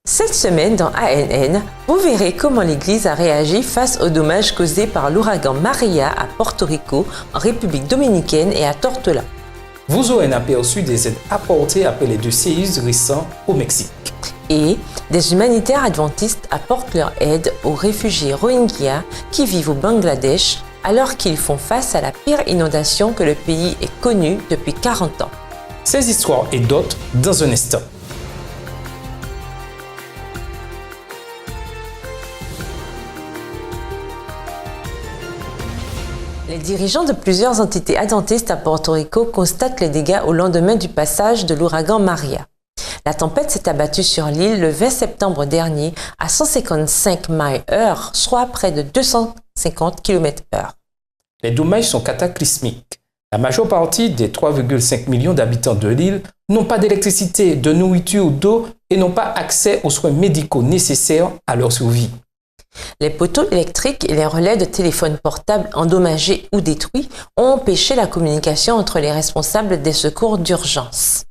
Cette semaine dans ANN, vous verrez comment l'Église a réagi face aux dommages causés par l'ouragan Maria à Porto Rico, en République dominicaine et à Tortola. Vous aurez un aperçu des aides apportées après les 2 séismes récents au Mexique. Et des humanitaires adventistes apportent leur aide aux réfugiés Rohingyas qui vivent au Bangladesh alors qu'ils font face à la pire inondation que le pays ait connue depuis 40 ans. Ces histoires et d'autres dans un instant. Les dirigeants de plusieurs entités adventistes à Porto Rico constatent les dégâts au lendemain du passage de l'ouragan Maria. La tempête s'est abattue sur l'île le 20 septembre dernier à 155 miles/heure, soit près de 250 km/h. Les dommages sont cataclysmiques. La majeure partie des 3,5 millions d'habitants de l'île n'ont pas d'électricité, de nourriture ou d'eau et n'ont pas accès aux soins médicaux nécessaires à leur survie. Les poteaux électriques et les relais de téléphone portable endommagés ou détruits ont empêché la communication entre les responsables des secours d'urgence.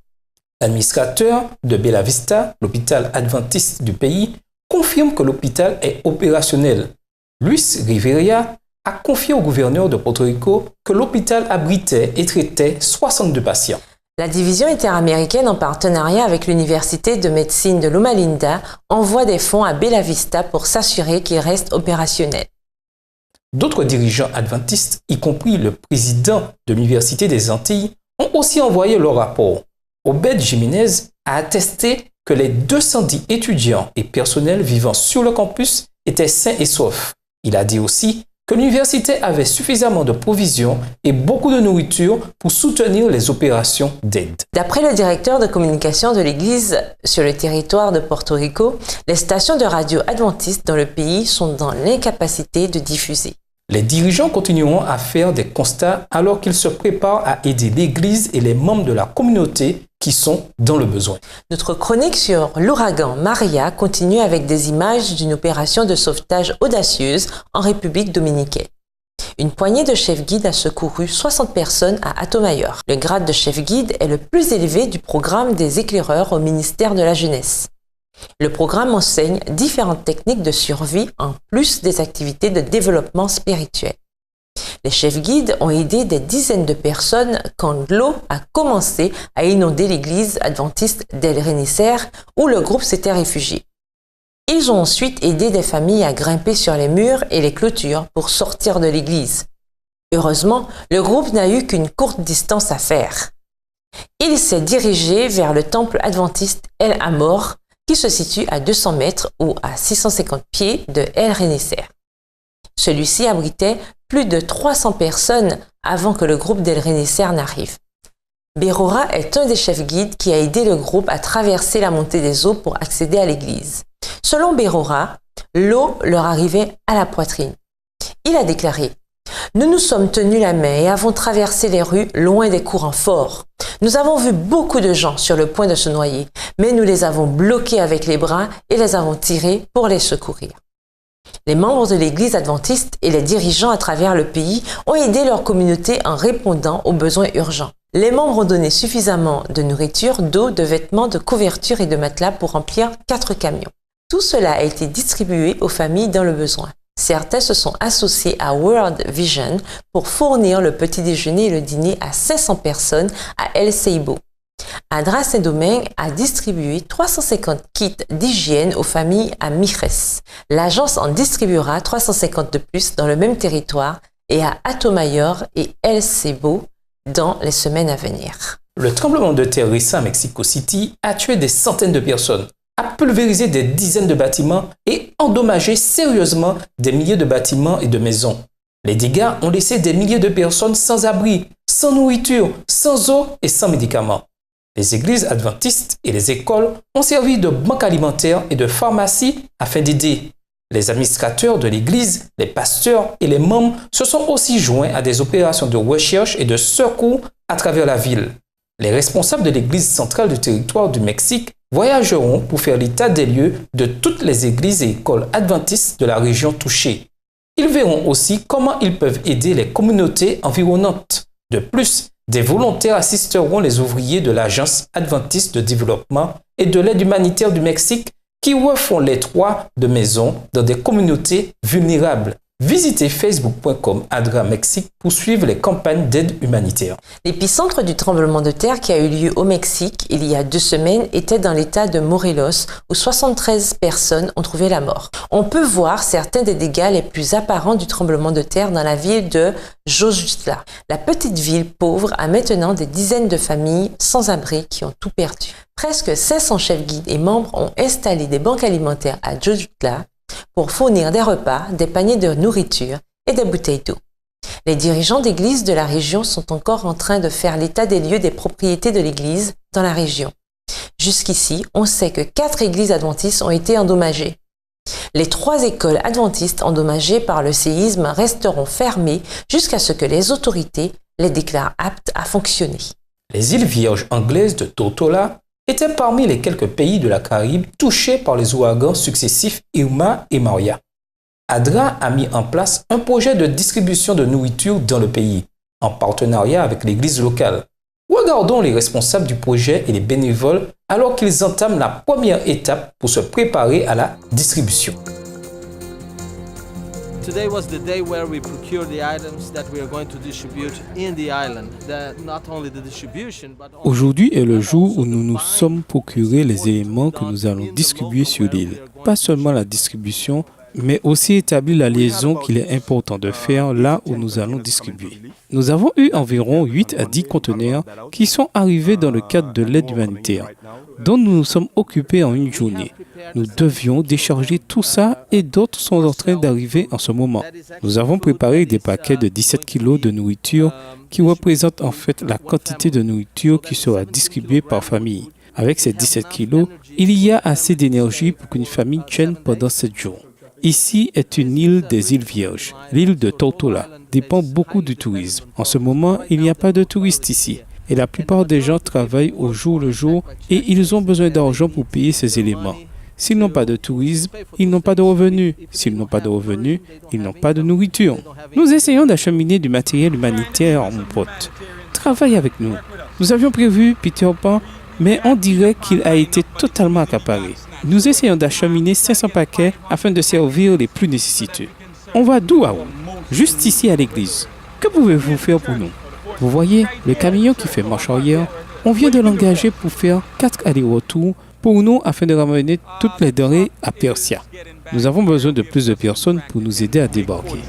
L'administrateur de Bella Vista, l'hôpital adventiste du pays, confirme que l'hôpital est opérationnel. Luis Rivera a confié au gouverneur de Porto Rico que l'hôpital abritait et traitait 62 patients. La division interaméricaine en partenariat avec l'Université de médecine de Loma Linda envoie des fonds à Bella Vista pour s'assurer qu'il reste opérationnel. D'autres dirigeants adventistes, y compris le président de l'Université des Antilles, ont aussi envoyé leur rapport. Obed Jiménez a attesté que les 210 étudiants et personnels vivant sur le campus étaient sains et saufs. Il a dit aussi que l'université avait suffisamment de provisions et beaucoup de nourriture pour soutenir les opérations d'aide. D'après le directeur de communication de l'Église sur le territoire de Porto Rico, les stations de radio adventistes dans le pays sont dans l'incapacité de diffuser. Les dirigeants continueront à faire des constats alors qu'ils se préparent à aider l'Église et les membres de la communauté qui sont dans le besoin. Notre chronique sur l'ouragan Maria continue avec des images d'une opération de sauvetage audacieuse en République dominicaine. Une poignée de chefs-guides a secouru 60 personnes à Atomayor. Le grade de chef-guide est le plus élevé du programme des éclaireurs au ministère de la Jeunesse. Le programme enseigne différentes techniques de survie en plus des activités de développement spirituel. Les chefs-guides ont aidé des dizaines de personnes quand l'eau a commencé à inonder l'église adventiste d'El Renicer où le groupe s'était réfugié. Ils ont ensuite aidé des familles à grimper sur les murs et les clôtures pour sortir de l'église. Heureusement, le groupe n'a eu qu'une courte distance à faire. Il s'est dirigé vers le temple adventiste El Amor qui se situe à 200 mètres ou à 650 pieds de El Renicer. Celui-ci abritait plus de 300 personnes avant que le groupe d'El Renicer n'arrive. Berora est un des chefs-guides qui a aidé le groupe à traverser la montée des eaux pour accéder à l'église. Selon Berora, l'eau leur arrivait à la poitrine. Il a déclaré « Nous nous sommes tenus la main et avons traversé les rues loin des courants forts. Nous avons vu beaucoup de gens sur le point de se noyer, mais nous les avons bloqués avec les bras et les avons tirés pour les secourir. » Les membres de l'Église adventiste et les dirigeants à travers le pays ont aidé leur communauté en répondant aux besoins urgents. Les membres ont donné suffisamment de nourriture, d'eau, de vêtements, de couvertures et de matelas pour remplir 4 camions. Tout cela a été distribué aux familles dans le besoin. Certains se sont associés à World Vision pour fournir le petit déjeuner et le dîner à 500 personnes à El Seibo. Adra Saint-Domingue a distribué 350 kits d'hygiène aux familles à Mijes. L'agence en distribuera 350 de plus dans le même territoire et à Atomayor et El Seibo dans les semaines à venir. Le tremblement de terre récent à Mexico City a tué des centaines de personnes, a pulvérisé des dizaines de bâtiments et endommagé sérieusement des milliers de bâtiments et de maisons. Les dégâts ont laissé des milliers de personnes sans abri, sans nourriture, sans eau et sans médicaments. Les églises adventistes et les écoles ont servi de banques alimentaires et de pharmacies afin d'aider. Les administrateurs de l'église, les pasteurs et les membres se sont aussi joints à des opérations de recherche et de secours à travers la ville. Les responsables de l'église centrale du territoire du Mexique voyageront pour faire l'état des lieux de toutes les églises et écoles adventistes de la région touchée. Ils verront aussi comment ils peuvent aider les communautés environnantes. De plus, des volontaires assisteront les ouvriers de l'Agence adventiste de développement et de l'aide humanitaire du Mexique qui refont les toits de maisons dans des communautés vulnérables. Visitez facebook.com ADRA Mexique pour suivre les campagnes d'aide humanitaire. L'épicentre du tremblement de terre qui a eu lieu au Mexique il y a 2 semaines était dans l'état de Morelos où 73 personnes ont trouvé la mort. On peut voir certains des dégâts les plus apparents du tremblement de terre dans la ville de Jojutla. La petite ville pauvre a maintenant des dizaines de familles sans abri qui ont tout perdu. Presque 500 chefs guides et membres ont installé des banques alimentaires à Jojutla pour fournir des repas, des paniers de nourriture et des bouteilles d'eau. Les dirigeants d'églises de la région sont encore en train de faire l'état des lieux des propriétés de l'église dans la région. Jusqu'ici, on sait que 4 églises adventistes ont été endommagées. Les 3 écoles adventistes endommagées par le séisme resteront fermées jusqu'à ce que les autorités les déclarent aptes à fonctionner. Les îles Vierges anglaises de Tortola étaient parmi les quelques pays de la Caraïbe touchés par les ouragans successifs Irma et Maria. ADRA a mis en place un projet de distribution de nourriture dans le pays, en partenariat avec l'église locale. Regardons les responsables du projet et les bénévoles alors qu'ils entament la première étape pour se préparer à la distribution. Today was the day where we procured the items that we are going to distribute in the island. Not only the distribution, but also Aujourd'hui est le jour où nous nous sommes procurés les éléments que nous allons distribuer sur l'île. Pas seulement la distribution, mais aussi établir la liaison qu'il est important de faire là où nous allons distribuer. Nous avons eu environ 8 à 10 conteneurs qui sont arrivés dans le cadre de l'aide humanitaire, dont nous nous sommes occupés en une journée. Nous devions décharger tout ça et d'autres sont en train d'arriver en ce moment. Nous avons préparé des paquets de 17 kilos de nourriture qui représentent en fait la quantité de nourriture qui sera distribuée par famille. Avec ces 17 kilos, il y a assez d'énergie pour qu'une famille tienne pendant 7 jours. Ici est une île des îles Vierges. L'île de Tortola dépend beaucoup du tourisme. En ce moment, il n'y a pas de touristes ici. Et la plupart des gens travaillent au jour le jour et ils ont besoin d'argent pour payer ces éléments. S'ils n'ont pas de tourisme, ils n'ont pas de revenus. S'ils n'ont pas de revenus, ils n'ont pas de nourriture. Nous essayons d'acheminer du matériel humanitaire, mon pote. Travaille avec nous. Nous avions prévu Peter Pan, mais on dirait qu'il a été totalement accaparé. Nous essayons d'acheminer 500 paquets afin de servir les plus nécessiteux. On va d'où à où? Juste ici à l'église. Que pouvez-vous faire pour nous? Vous voyez, le camion qui fait marche arrière, on vient de l'engager pour faire 4 allers-retours pour nous afin de ramener toutes les denrées à Persia. Nous avons besoin de plus de personnes pour nous aider à débarquer.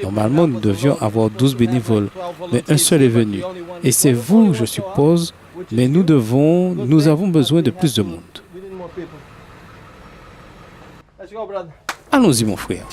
Normalement, nous devions avoir 12 bénévoles, mais un seul est venu. Et c'est vous, je suppose, mais nous avons besoin de plus de monde. Allons-y, mon frère.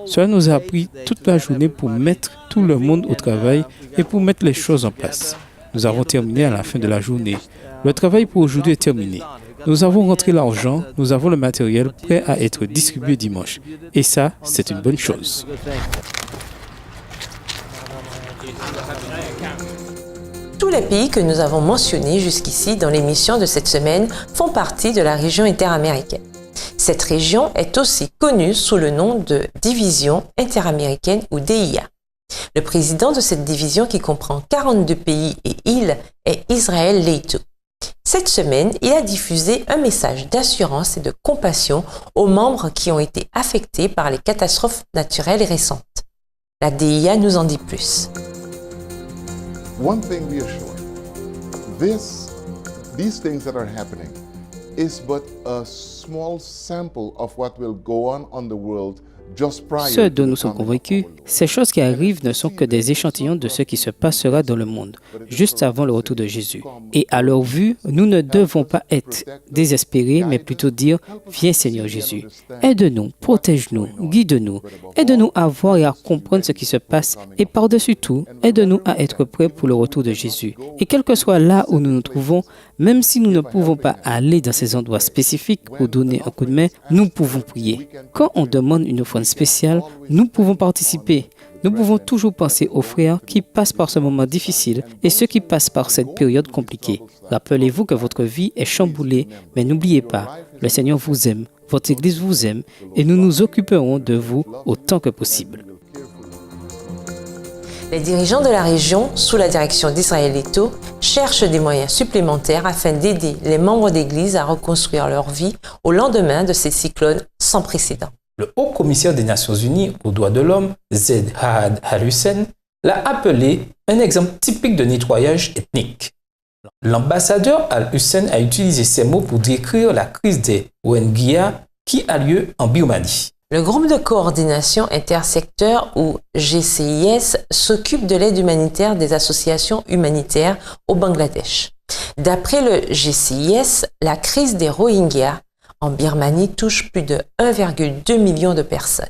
Cela nous a pris toute la journée pour mettre tout le monde au travail et pour mettre les choses en place. Nous avons terminé à la fin de la journée. Le travail pour aujourd'hui est terminé. Nous avons rentré l'argent, nous avons le matériel prêt à être distribué dimanche. Et ça, c'est une bonne chose. Tous les pays que nous avons mentionnés jusqu'ici dans l'émission de cette semaine font partie de la région interaméricaine. Cette région est aussi connue sous le nom de Division interaméricaine ou DIA. Le président de cette division qui comprend 42 pays et îles est Israël Leito. Cette semaine, il a diffusé un message d'assurance et de compassion aux membres qui ont été affectés par les catastrophes naturelles récentes. La DIA nous en dit plus. One thing we are sure, these things that are happening is but a small sample of what will go on the world Ce dont nous sommes convaincus, ces choses qui arrivent ne sont que des échantillons de ce qui se passera dans le monde, juste avant le retour de Jésus. Et à leur vue, nous ne devons pas être désespérés, mais plutôt dire « Viens Seigneur Jésus, aide-nous, protège-nous, guide-nous, aide-nous à voir et à comprendre ce qui se passe et par-dessus tout, aide-nous à être prêts pour le retour de Jésus. Et quel que soit là où nous nous trouvons, même si nous ne pouvons pas aller dans ces endroits spécifiques pour donner un coup de main, nous pouvons prier. Quand on demande une offrande spéciale, nous pouvons participer. Nous pouvons toujours penser aux frères qui passent par ce moment difficile et ceux qui passent par cette période compliquée. Rappelez-vous que votre vie est chamboulée, mais n'oubliez pas, le Seigneur vous aime, votre Église vous aime et nous nous occuperons de vous autant que possible. Les dirigeants de la région, sous la direction d'Israël Ito, cherchent des moyens supplémentaires afin d'aider les membres d'Église à reconstruire leur vie au lendemain de ces cyclones sans précédent. Le haut commissaire des Nations Unies aux droits de l'homme, Zeid Ra'ad Al-Hussein, l'a appelé un exemple typique de nettoyage ethnique. L'ambassadeur Al-Hussein a utilisé ces mots pour décrire la crise des Rohingyas qui a lieu en Birmanie. Le groupe de coordination intersecteur ou GCIS s'occupe de l'aide humanitaire des associations humanitaires au Bangladesh. D'après le GCIS, la crise des Rohingyas en Birmanie touche plus de 1,2 million de personnes.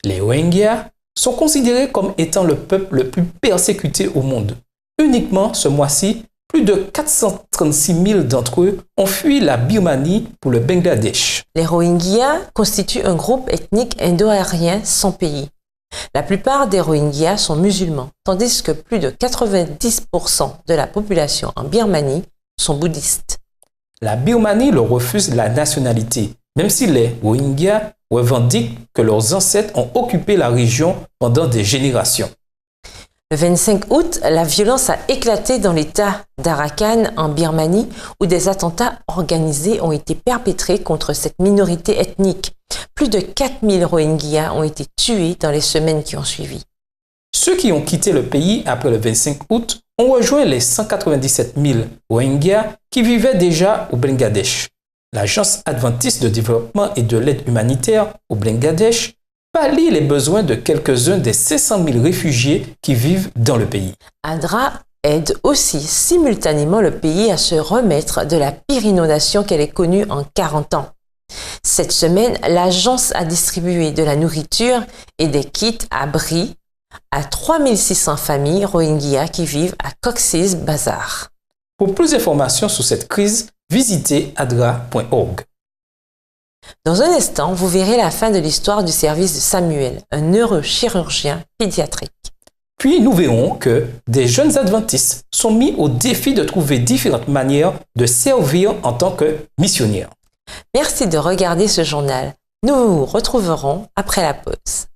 Les Rohingyas sont considérés comme étant le peuple le plus persécuté au monde. Uniquement ce mois-ci, plus de 436 000 d'entre eux ont fui la Birmanie pour le Bangladesh. Les Rohingyas constituent un groupe ethnique indo-arien sans pays. La plupart des Rohingyas sont musulmans, tandis que plus de 90% de la population en Birmanie sont bouddhistes. La Birmanie leur refuse la nationalité, même si les Rohingyas revendiquent que leurs ancêtres ont occupé la région pendant des générations. Le 25 août, la violence a éclaté dans l'État d'Arakan en Birmanie où des attentats organisés ont été perpétrés contre cette minorité ethnique. Plus de 4000 Rohingyas ont été tués dans les semaines qui ont suivi. Ceux qui ont quitté le pays après le 25 août ont rejoint les 197 000 Rohingyas qui vivaient déjà au Bangladesh. L'Agence adventiste de développement et de l'aide humanitaire au Bangladesh pallie les besoins de quelques-uns des 500 000 réfugiés qui vivent dans le pays. ADRA aide aussi simultanément le pays à se remettre de la pire inondation qu'elle ait connue en 40 ans. Cette semaine, l'agence a distribué de la nourriture et des kits abris à 3600 familles Rohingyas qui vivent à Cox's Bazar. Pour plus d'informations sur cette crise, visitez adra.org. Dans un instant, vous verrez la fin de l'histoire du service de Samuel, un neurochirurgien pédiatrique. Puis nous verrons que des jeunes adventistes sont mis au défi de trouver différentes manières de servir en tant que missionnaires. Merci de regarder ce journal. Nous vous retrouverons après la pause.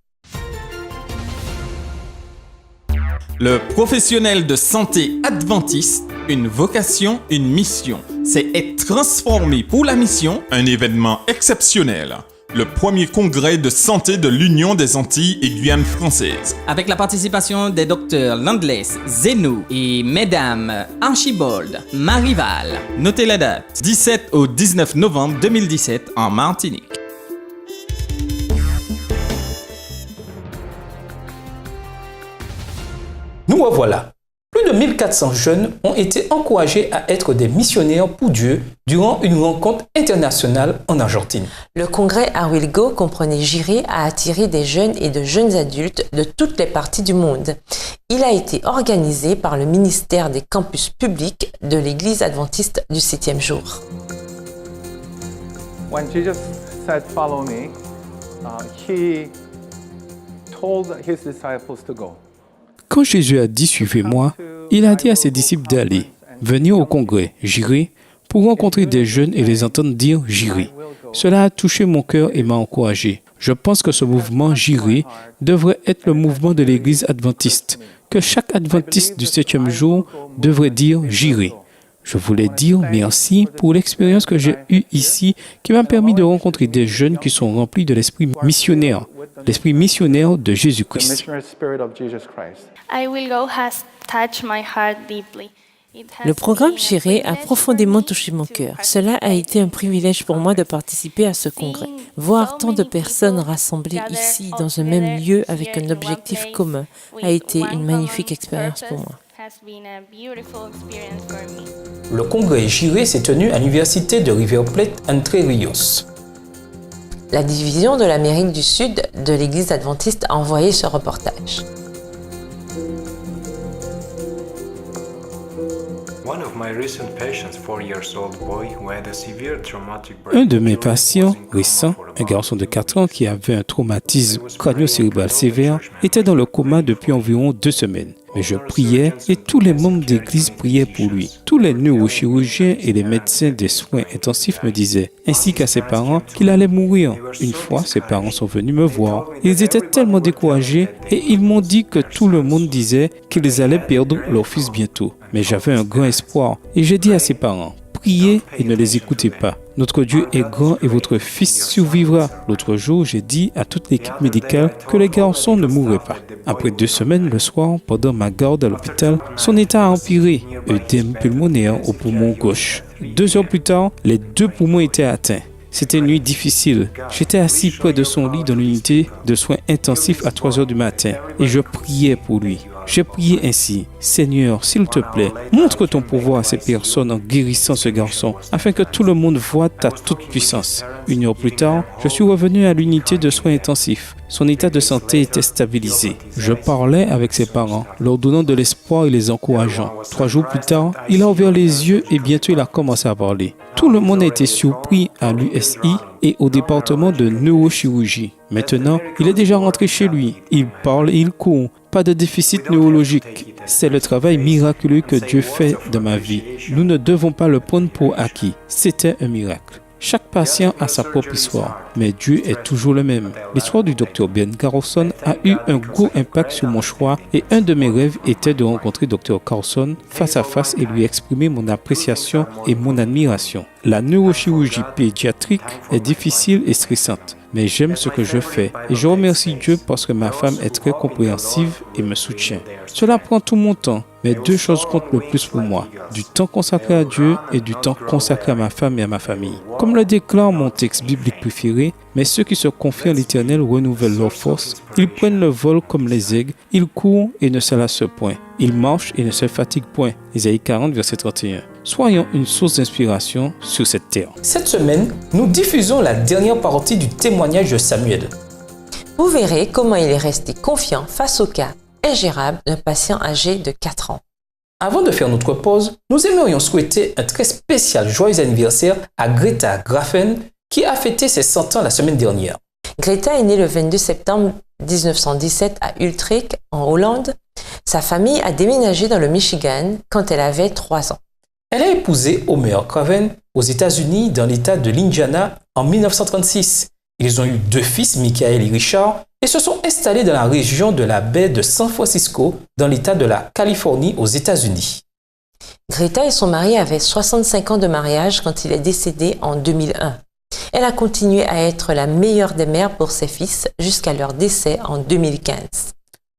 Le professionnel de santé adventiste, une vocation, une mission. C'est être transformé pour la mission. Un événement exceptionnel. Le premier congrès de santé de l'Union des Antilles et Guyane française. Avec la participation des docteurs Landless, Zeno et mesdames Archibald, Marival. Notez la date, 17 au 19 novembre 2017 en Martinique. Nous revoilà. Plus de 1400 jeunes ont été encouragés à être des missionnaires pour Dieu durant une rencontre internationale en Argentine. Le congrès à Huilgo, comprenait Jiré, a attiré des jeunes et de jeunes adultes de toutes les parties du monde. Il a été organisé par le ministère des campus publics de l'Église adventiste du 7e jour. When Jesus said, "Follow me," he told his disciples to go. Quand Jésus a dit « Suivez-moi », il a dit à ses disciples d'aller, venir au congrès, j'irai, pour rencontrer des jeunes et les entendre dire « j'irai ». Cela a touché mon cœur et m'a encouragé. Je pense que ce mouvement « j'irai » devrait être le mouvement de l'Église adventiste, que chaque adventiste du 7e jour devrait dire « j'irai ». Je voulais dire merci pour l'expérience que j'ai eue ici qui m'a permis de rencontrer des jeunes qui sont remplis de l'esprit missionnaire de Jésus-Christ. I Will Go has touched my heart deeply. Le programme Chiré a profondément touché mon cœur. Cela a été un privilège pour moi de participer à ce congrès. Voir tant de personnes rassemblées ici dans un même lieu avec un objectif commun a été une magnifique expérience pour moi. Le congrès Jiré s'est tenu à l'université de River Plate, Entre Rios. La division de l'Amérique du Sud de l'Église adventiste a envoyé ce reportage. Un de mes patients récents, un garçon de 4 ans qui avait un traumatisme crânio-cérébral sévère, était dans le coma depuis environ 2 semaines. Mais je priais et tous les membres d'église priaient pour lui. Tous les neurochirurgiens et les médecins des soins intensifs me disaient, ainsi qu'à ses parents, qu'il allait mourir. Une fois, ses parents sont venus me voir. Ils étaient tellement découragés et ils m'ont dit que tout le monde disait qu'ils allaient perdre leur fils bientôt. Mais j'avais un grand espoir et j'ai dit à ses parents, priez et ne les écoutez pas. Notre Dieu est grand et votre fils survivra. L'autre jour, j'ai dit à toute l'équipe médicale que les garçons ne mourraient pas. Après 2 semaines, le soir, pendant ma garde à l'hôpital, son état a empiré. Œdème pulmonaire au poumon gauche. 2 heures plus tard, les 2 poumons étaient atteints. C'était une nuit difficile. J'étais assis près de son lit dans l'unité de soins intensifs à 3 heures du matin et je priais pour lui. J'ai prié ainsi, Seigneur, s'il te plaît, montre ton pouvoir à ces personnes en guérissant ce garçon, afin que tout le monde voie ta toute puissance. 1 heure plus tard, je suis revenu à l'unité de soins intensifs. Son état de santé était stabilisé. Je parlais avec ses parents, leur donnant de l'espoir et les encourageant. 3 jours plus tard, il a ouvert les yeux et bientôt il a commencé à parler. Tout le monde a été surpris à l'USI et au département de neurochirurgie. Maintenant, il est déjà rentré chez lui. Il parle et il court. Pas de déficit neurologique. C'est le travail miraculeux que Dieu fait dans ma vie. Nous ne devons pas le prendre pour acquis. C'était un miracle. Chaque patient a sa propre histoire, mais Dieu est toujours le même. L'histoire du Dr Ben Carlson a eu un gros impact sur mon choix et un de mes rêves était de rencontrer Dr Carlson face à face et lui exprimer mon appréciation et mon admiration. La neurochirurgie pédiatrique est difficile et stressante, mais j'aime ce que je fais et je remercie Dieu parce que ma femme est très compréhensive et me soutient. Cela prend tout mon temps, mais 2 choses comptent le plus pour moi, du temps consacré à Dieu et du temps consacré à ma femme et à ma famille. Comme le déclare mon texte biblique préféré, mais ceux qui se confient à l'Éternel renouvellent leur force, ils prennent le vol comme les aigles, ils courent et ne se lassent point, ils marchent et ne se fatiguent point. Ésaïe 40, verset 31. Soyons une source d'inspiration sur cette terre. Cette semaine, nous diffusons la dernière partie du témoignage de Samuel. Vous verrez comment il est resté confiant face au cas ingérable d'un patient âgé de 4 ans. Avant de faire notre pause, nous aimerions souhaiter un très spécial joyeux anniversaire à Greta Graffen qui a fêté ses 100 ans la semaine dernière. Greta est née le 22 septembre 1917 à Utrecht, en Hollande. Sa famille a déménagé dans le Michigan quand elle avait 3 ans. Elle a épousé Homer Craven aux États-Unis dans l'État de l'Indiana en 1936. Ils ont eu 2 fils, Michael et Richard, et se sont installés dans la région de la baie de San Francisco dans l'État de la Californie aux États-Unis. Greta et son mari avaient 65 ans de mariage quand il est décédé en 2001. Elle a continué à être la meilleure des mères pour ses fils jusqu'à leur décès en 2015.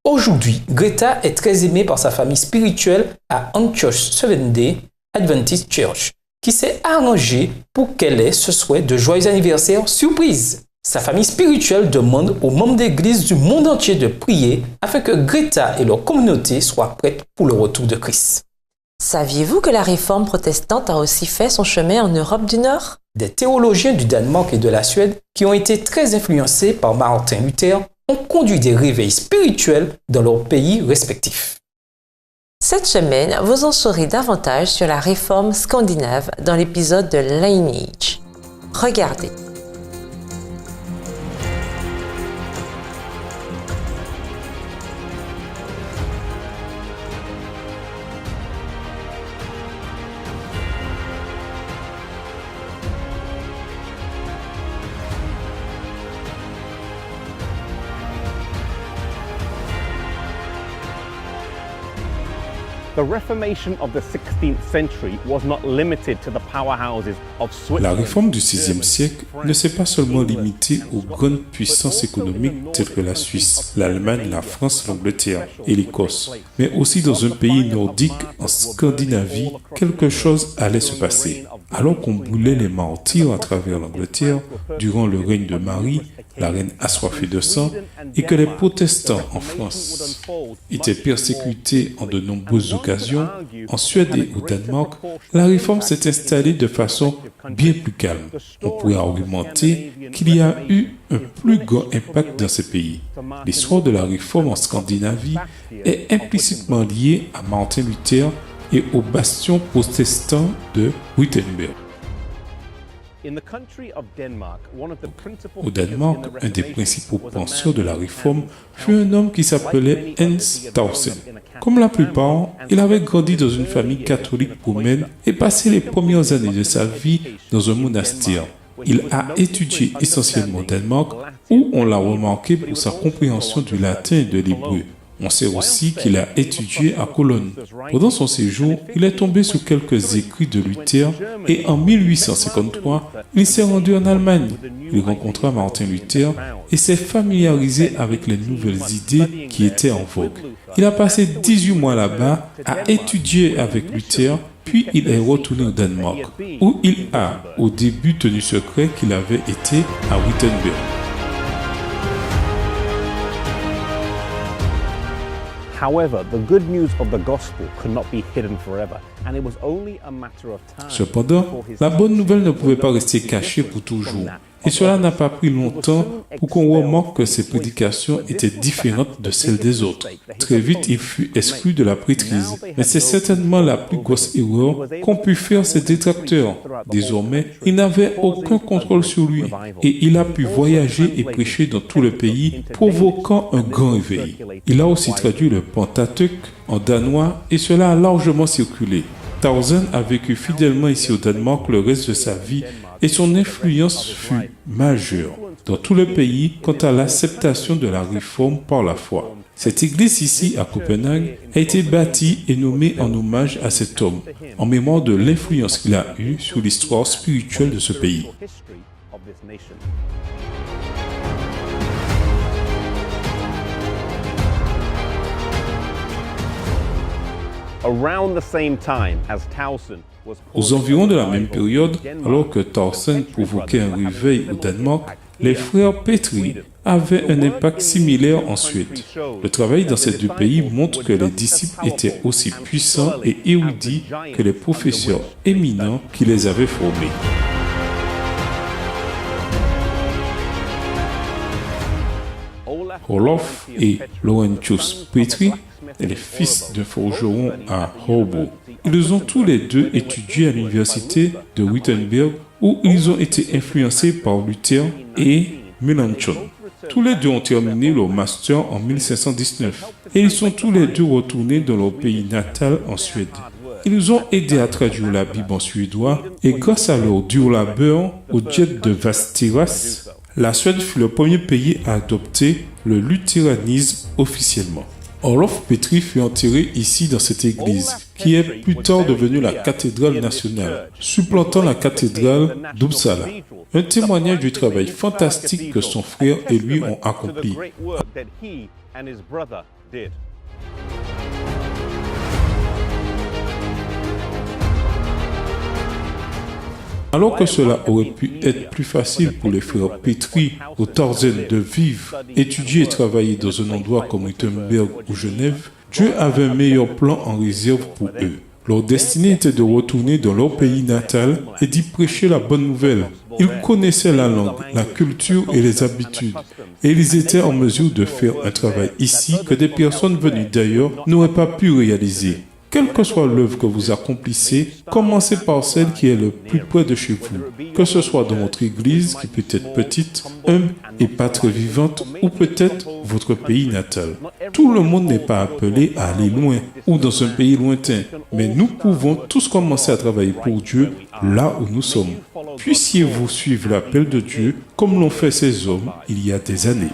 Aujourd'hui, Greta est très aimée par sa famille spirituelle à Antioch Seventh-day Adventist Church, qui s'est arrangée pour qu'elle ait ce souhait de joyeux anniversaire surprise. Sa famille spirituelle demande aux membres d'église du monde entier de prier afin que Greta et leur communauté soient prêtes pour le retour de Christ. Saviez-vous que la réforme protestante a aussi fait son chemin en Europe du Nord? Des théologiens du Danemark et de la Suède, qui ont été très influencés par Martin Luther, ont conduit des réveils spirituels dans leurs pays respectifs. Cette semaine, vous en saurez davantage sur la réforme scandinave dans l'épisode de Lineage. Regardez. La réforme du XVIe siècle ne s'est pas seulement limitée aux grandes puissances économiques telles que la Suisse, l'Allemagne, la France, l'Angleterre et l'Écosse, mais aussi dans un pays nordique en Scandinavie, quelque chose allait se passer. Alors qu'on brûlait les martyrs à travers l'Angleterre durant le règne de Marie, la reine assoiffée de sang, et que les protestants en France étaient persécutés en de nombreuses occasions, en Suède et au Danemark, la réforme s'est installée de façon bien plus calme. On pourrait argumenter qu'il y a eu un plus grand impact dans ces pays. L'histoire de la réforme en Scandinavie est implicitement liée à Martin Luther et au bastion protestant de Wittenberg. Au Danemark, un des principaux penseurs de la réforme fut un homme qui s'appelait Hans Tausen. Comme la plupart, il avait grandi dans une famille catholique romaine et passé les premières années de sa vie dans un monastère. Il a étudié essentiellement au Danemark, où on l'a remarqué pour sa compréhension du latin et de l'hébreu. On sait aussi qu'il a étudié à Cologne. Pendant son séjour, il est tombé sur quelques écrits de Luther et en 1853, il s'est rendu en Allemagne. Il rencontra Martin Luther et s'est familiarisé avec les nouvelles idées qui étaient en vogue. Il a passé 18 mois là-bas à étudier avec Luther, puis il est retourné au Danemark, où il a au début tenu secret qu'il avait été à Wittenberg. Cependant, la bonne nouvelle ne pouvait pas rester cachée pour toujours. Et cela n'a pas pris longtemps pour qu'on remarque que ses prédications étaient différentes de celles des autres. Très vite, il fut exclu de la prêtrise. Mais c'est certainement la plus grosse erreur qu'ont pu faire ses détracteurs. Désormais, il n'avait aucun contrôle sur lui. Et il a pu voyager et prêcher dans tout le pays, provoquant un grand réveil. Il a aussi traduit le Pentateuque en danois et cela a largement circulé. Tausen a vécu fidèlement ici au Danemark le reste de sa vie et son influence fut majeure dans tout le pays quant à l'acceptation de la réforme par la foi. Cette église ici à Copenhague a été bâtie et nommée en hommage à cet homme, en mémoire de l'influence qu'il a eue sur l'histoire spirituelle de ce pays. Aux environs de la même période, alors que Tausen provoquait un réveil au Danemark, les frères Petri avaient un impact similaire en Suède. Le travail dans ces deux pays montre que les disciples étaient aussi puissants et érudits que les professeurs éminents qui les avaient formés. Olof et Laurentius Petri, les fils d'un forgeron à Håbo. Ils ont tous les deux étudié à l'université de Wittenberg où ils ont été influencés par Luther et Melanchthon. Tous les deux ont terminé leur master en 1519 et ils sont tous les deux retournés dans leur pays natal en Suède. Ils ont aidé à traduire la Bible en suédois et grâce à leur dur labeur au diète de Västerås, la Suède fut le premier pays à adopter le luthéranisme officiellement. Olof Petri fut enterré ici dans cette église, qui est plus tard devenue la cathédrale nationale, supplantant la cathédrale d'Uppsala. Un témoignage du travail fantastique que son frère et lui ont accompli. Alors que cela aurait pu être plus facile pour les frères Petri ou Tausen de vivre, étudier et travailler dans un endroit comme Wittenberg ou Genève, Dieu avait un meilleur plan en réserve pour eux. Leur destinée était de retourner dans leur pays natal et d'y prêcher la bonne nouvelle. Ils connaissaient la langue, la culture et les habitudes. Et ils étaient en mesure de faire un travail ici que des personnes venues d'ailleurs n'auraient pas pu réaliser. Quelle que soit l'œuvre que vous accomplissez, commencez par celle qui est le plus près de chez vous. Que ce soit dans votre église, qui peut être petite, humble et pas très vivante, ou peut-être votre pays natal. Tout le monde n'est pas appelé à aller loin ou dans un pays lointain, mais nous pouvons tous commencer à travailler pour Dieu là où nous sommes. Puissiez-vous suivre l'appel de Dieu comme l'ont fait ces hommes il y a des années.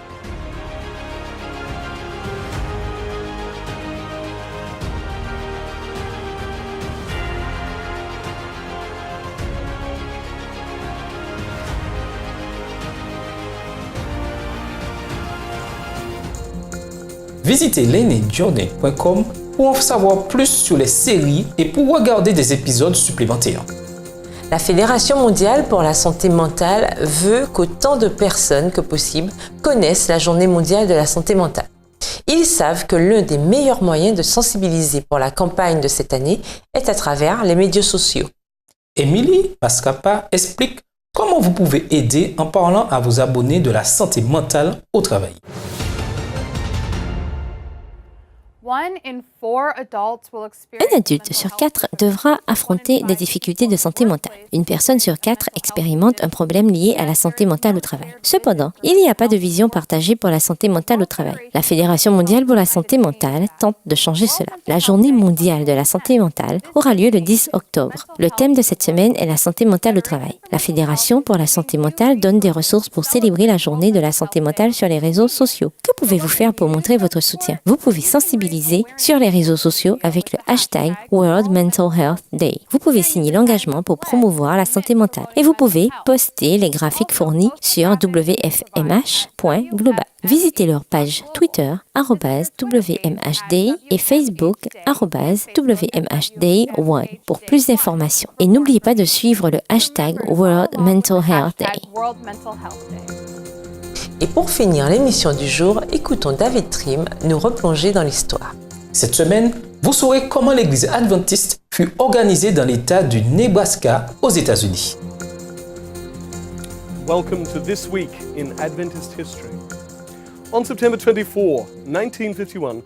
Visitez learningjourney.com pour en savoir plus sur les séries et pour regarder des épisodes supplémentaires. La Fédération mondiale pour la santé mentale veut qu'autant de personnes que possible connaissent la Journée mondiale de la santé mentale. Ils savent que l'un des meilleurs moyens de sensibiliser pour la campagne de cette année est à travers les médias sociaux. Émilie Mascapa explique comment vous pouvez aider en parlant à vos abonnés de la santé mentale au travail. Un adulte sur 4 devra affronter des difficultés de santé mentale. Une personne sur 4 expérimente un problème lié à la santé mentale au travail. Cependant, il n'y a pas de vision partagée pour la santé mentale au travail. La Fédération mondiale pour la santé mentale tente de changer cela. La Journée mondiale de la santé mentale aura lieu le 10 octobre. Le thème de cette semaine est la santé mentale au travail. La Fédération pour la santé mentale donne des ressources pour célébrer la journée de la santé mentale sur les réseaux sociaux. Que pouvez-vous faire pour montrer votre soutien? Vous pouvez sensibiliser sur les réseaux sociaux avec le hashtag World Mental Health Day. Vous pouvez signer l'engagement pour promouvoir la santé mentale et vous pouvez poster les graphiques fournis sur wfmh.global. Visitez leur page Twitter @WMHDay et Facebook @WMHDay1 pour plus d'informations. Et n'oubliez pas de suivre le hashtag World Mental Health Day. Et pour finir l'émission du jour, écoutons David Trim nous replonger dans l'histoire. Cette semaine, vous saurez comment l'Église adventiste fut organisée dans l'État du Nebraska aux États-Unis. Welcome to This Week in Adventist History. On September 24, 1951,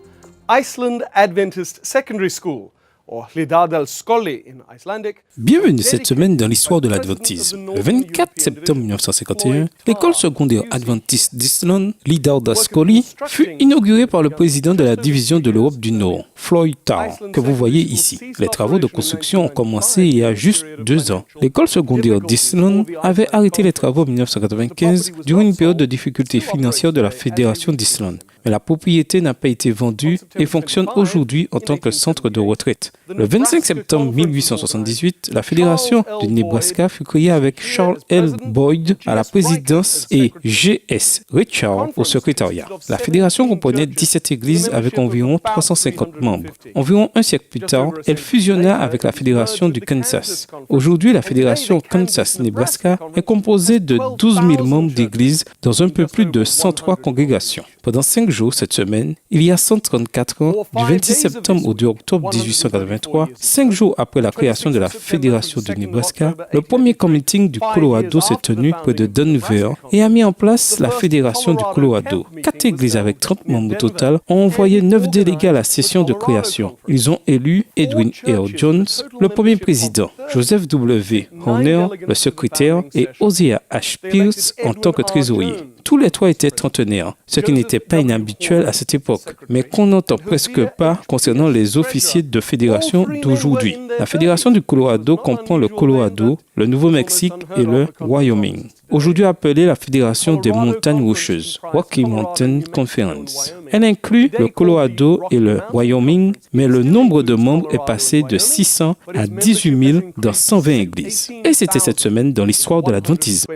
Iceland Adventist Secondary School, or Hlíðardalsskóli in Icelandic. Bienvenue cette semaine dans l'histoire de l'adventisme. Le 24 septembre 1951, l'école secondaire adventiste d'Islande, Hlíðardalsskóli, fut inaugurée par le président de la division de l'Europe du Nord, Floyd Town, que vous voyez ici. Les travaux de construction ont commencé il y a juste 2 ans. L'école secondaire d'Islande avait arrêté les travaux en 1995 durant une période de difficultés financières de la Fédération d'Islande. Mais la propriété n'a pas été vendue et fonctionne aujourd'hui en tant que centre de retraite. Le 25 septembre 1878, la Fédération du Nebraska fut créée avec Charles L. Boyd à la présidence et G.S. Richard au secrétariat. La fédération comprenait 17 églises avec environ 350 membres. Environ un siècle plus tard, elle fusionna avec la Fédération du Kansas. Aujourd'hui, la Fédération Kansas-Nebraska est composée de 12 000 membres d'églises dans un peu plus de 103 congrégations. Pendant 5 jours cette semaine, il y a 134 ans, du 26 septembre au 2 octobre 1883, 5 jours après la création de la Fédération du Nebraska, le premier meeting du Colorado s'est tenu près de Denver et a mis en place la Fédération du Colorado. 4 églises avec 30 membres au total ont envoyé 9 délégués à la session de création. Ils ont élu Edwin R. Jones, le premier président, Joseph W. Horner, le secrétaire, et Hosea H. Pierce en tant que trésorier. Tous les 3 étaient trentenaires, ce qui n'était pas inhabituel à cette époque, mais qu'on n'entend presque pas concernant les officiers de fédération d'aujourd'hui. La Fédération du Colorado comprend le Colorado, le Nouveau-Mexique et le Wyoming. Aujourd'hui appelée la Fédération des montagnes rocheuses, Rocky Mountain Conference. Elle inclut le Colorado et le Wyoming, mais le nombre de membres est passé de 600 à 18 000 dans 120 églises. Et c'était cette semaine dans l'histoire de l'adventisme.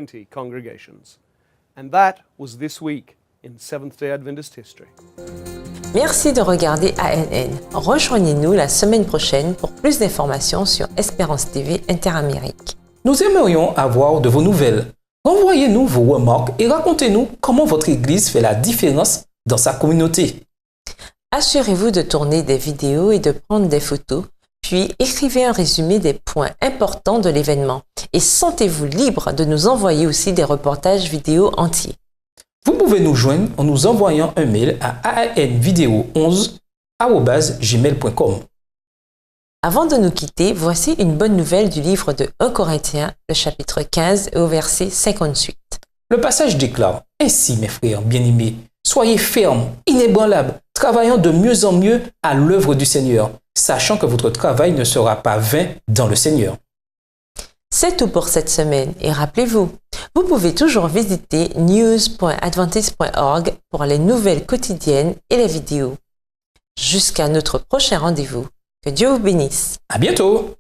And that was this week in Seventh-day Adventist history. Merci de regarder ANN. Rejoignez-nous la semaine prochaine pour plus d'informations sur Espérance TV Interamérique. Nous aimerions avoir de vos nouvelles. Envoyez-nous vos remarques et racontez-nous comment votre Église fait la différence dans sa communauté. Assurez-vous de tourner des vidéos et de prendre des photos, puis écrivez un résumé des points importants de l'événement et sentez-vous libre de nous envoyer aussi des reportages vidéo entiers. Vous pouvez nous joindre en nous envoyant un mail à aanvideo11@gmail.com. Avant de nous quitter, voici une bonne nouvelle du livre de 1 Corinthiens, le chapitre 15 et au verset 58. Le passage déclare: Ainsi, mes frères bien-aimés, soyez fermes, inébranlables, travaillant de mieux en mieux à l'œuvre du Seigneur, sachant que votre travail ne sera pas vain dans le Seigneur. C'est tout pour cette semaine et rappelez-vous, vous pouvez toujours visiter news.adventist.org pour les nouvelles quotidiennes et les vidéos. Jusqu'à notre prochain rendez-vous. Que Dieu vous bénisse. À bientôt!